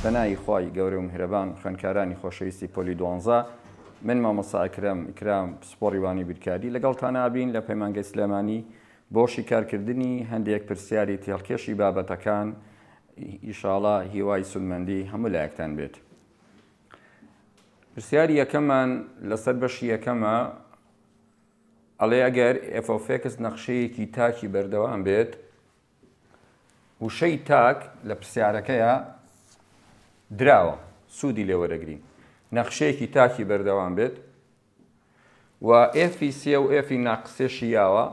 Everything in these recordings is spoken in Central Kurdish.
بەناوی خوای گەورە و میهرەبان خوێندکارانی خۆشەویستی پۆلی 12 من مامۆستا ئیکرام سپۆڕیوانی بیرکاری لەگەڵتان ئابین لە پەیمانگەی سلێمانی بۆ شیکارکردنی هەندێک پرسیاری تێڵکێشی بابەتەکان ئیشاڵڵا هیوای سودمەندی هەموو لایەکتان بێت. پرسیاری یەکەمان لەسەر بەشی یەکەمە ئەڵێ ئەگەر FOFX نەخشەیەکی تاکی بەردەوام بێت وشەی تاک لە پرسیارەکەیە دراوە سوودی لێوەرەگرین نەخشەیەکی تاکی بەردەوام بێت و ئێفی سێ و ئێفی ناقسێشی یاوە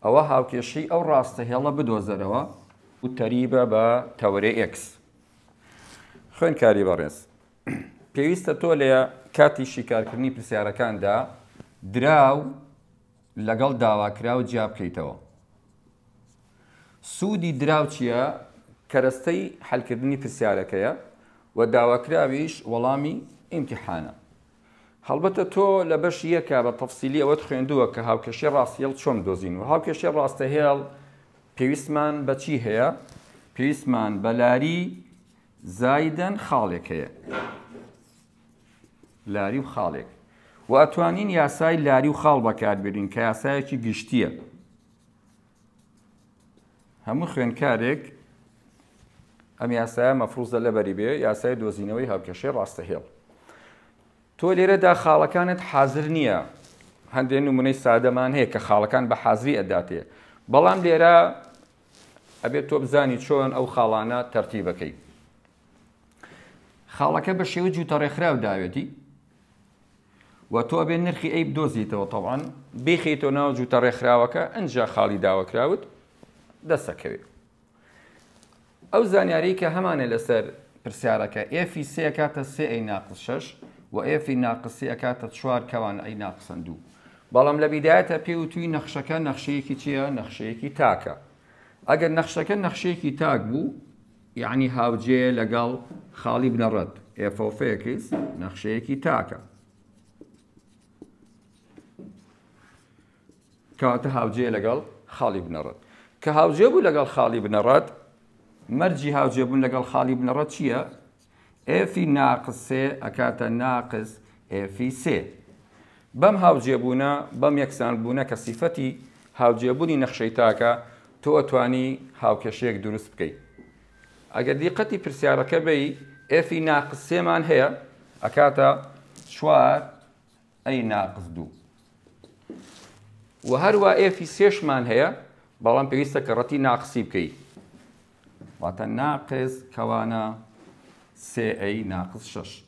ئەوە هاوکێشی ئەو ڕاستەهێڵە بدۆزەرەوە و تەریبە بە تەورێ X. خوێندکاری بەڕێز پێویستە تۆ لە کاتی شیکارکردنی پرسیارەکاندا دراو لەگەڵ داواکراو جیا بکەیتەوە. سوودی دراو چییە؟ کەرەستەی حەلکردنی پرسیارەکەیە و داواکراویش وەڵامی ئیمتیحانە. هەڵبەتە تۆ لە بەشی یەکە بە تەفسیلی ئەوەت خوێندووە کە هاوکێشی ڕاستەهێڵ چۆن دۆزین و هاوکێشی ڕاستەهێڵ پێویستمان بە چی هەیە؟ پێویستمان بە لاری زایدەن خاڵێک هەیە. لاری و خاڵێک و ئەتوانین یاسای لاری و خاڵ بەکاربێنین کە یاسایەکی گشتیە. هەموو خوێندکارێک ئەم یاسایە مەفروزە لەبەری بێ یاسای دۆزینەوەی هاوکێشەی ڕاستەهێڵ. تۆ لێرەدا خاڵەکانت حازر نییە. هەندێک نمونەی سادەمان هەیە کە خاڵەکان بە حازری ئەداتێ، بەڵام لێرە ئەبێت تۆ بزانی چۆن ئەو خاڵانە تەرتیبەکەی. خاڵەکە بە شێوە جوتەڕێکخراو داوێتی و تۆ ئەبێت نرخی ئەی بدۆزیتەوە تەواان بێخیتەوە ناو جوتەڕێکخراوەکە ئەنجا خاڵی داواکراوت دەسەکەوێت. ئەو زانیاری کە هەمانە لەسەر پرسیارەکە ئێفی سێ ئەکاتە سێ ئەی ناقس 6 و ئێفی ناقسی ئەکاتە 4 کەوان ئەی ناقسەن 2. بەڵام لە بیدایەتە پێوتوی نەخشەکە نەخشەیەکی چییە؟ نەخشەیەکی تاکە. ئەگەر نەخشەکە نەخشەیەکی تاک بوو یعنی هاوجێ لەگەڵ خاڵی بنەڕەت FOFX نەخشەیەکی تاکە کەواتە هاوجێ لەگەڵ خاڵی بنەڕەت. کە هاوجێ بوو لەگەڵ خاڵی بنەڕەت مەرجی هاوجێبوون لەگەڵ خاڵی بنەڕەت چییە؟ ئێفی ناقس سێ ئەکاتە ناقس ئێفی سێ. بەم هاوجێبوونە بەم یەکسانبوونە کە سیفەتی هاوجێبوونی نەخشەی تاکە تۆ ئەتوانی هاوکێشەیەک دروست بکەیت. ئەگەر دیقەتی پرسیارەکە بی ئێفی ناقس سێمان هەیە ئەکاتە 4 ئەی ناقس 2 و هەروە ئێفی سێشمان هەیە بەڵام پێویستە کە ڕەتی ناقسی بکەیت واتە ناقس کەوانە سێ ئەی ناقس 6.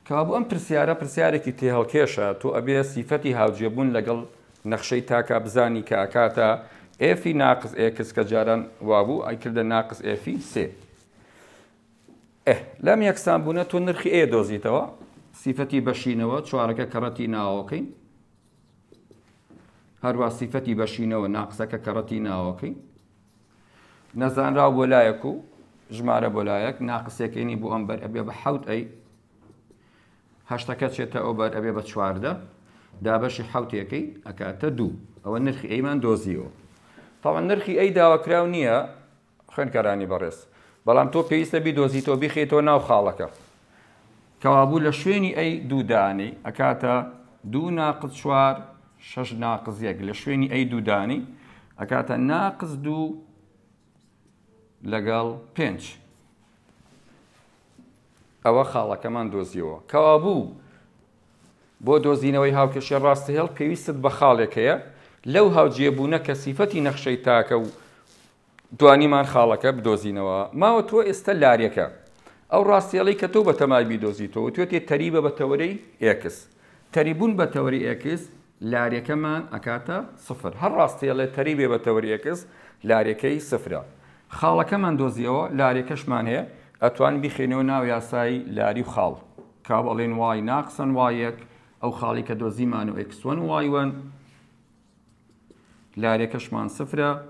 کەوابوو ئەم پرسیارە پرسیارێکی تێهەڵکێشە تۆ ئەبێ سیفەتی هاوجێبوون لەگەڵ نەخشەی تاکە بزانی کە ئەکاتە ئێفی ناقس X کە جاران وابوو ئەیکردە ناقس ئێفی سێ. لەم یەکسانبوونە تۆ نرخی ئێ دۆزیتەوە سیفەتی بەشینەوە چوارەکە کەڕەتی ناوەکەی هەروە سیفەتی بەشینەوە ناقسەکە کەڕەتی ناوەکەی نەزانراو بۆ لایەک و ژمارە بۆ لایەک ناقسێکێنی بۆ ئەم بەر ئەبێ بە 7 ئەی هەشتەکە چێتە ئەو بەر ئەبێ بە 14 دابەشی حوتێکەی ئەکاتە 2. ئەوە نرخی ئەیمان دۆزیەوە. تاوان نرخی ئەی داواکراو نییە خوێندکارانی بەڕێز، بەڵام تۆ پێویستە بیدۆزیتەوە بیخێتەوە ناو خاڵەکە کەوابوو لە شوێنی ئەی 2 دانی ئەکاتە 2 ناقس 4 6 ناقس 1 لە شوێنی ئەی 2 دانی ئەکاتە ناقس 2 لەگەڵ 5. ئەوە خاڵەکەمان دۆزیەوە. کەوابوو بۆ دۆزینەوەی هاوکێشی ڕاستەهێڵ پێویستت بە خاڵێک هەیە لەو هاوجێبوونە کە سیفەتی نەخشەی تاکە و دوانیمان خاڵەکە بدۆزینەوە. ماوە تۆ ئێستا لاریەکە ئەو ڕاستیێڵی کە تۆ بە تەمای بیدۆزیتەوە توێتێ تەریبە بە تەورەی X. تەریبوون بە تەوەری X لاریەکەمان ئەکاتە 0. هەر ڕاستیێڵێ تەریبێ بە تەوەری X لاریەکەی 0. خاڵەکەمان دۆزیەوە لاریەکەشمان هەیە ئەتوان بیخێنەوە ناو یاسای لاری و خاڵ کا بەڵێن وای ناقسەن وایەک ئەو خاڵی کە دۆزیمان و X1 وای1 لارێکەشمان 0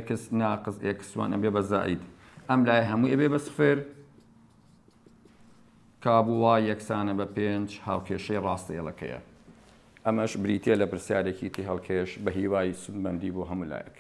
X ناقس X1 ئەبێ بە زائید ئەم لای هەمووی ئەبێ بە 0 کابوو وای یەکسانە بە 5 هاوکێشەی ڕاستەهێڵەکەیە. ئەمەش بریتە لە پرسیارێکی تێهەڵکێش بە هیوای سودمەندی بۆ هەموو لایەک.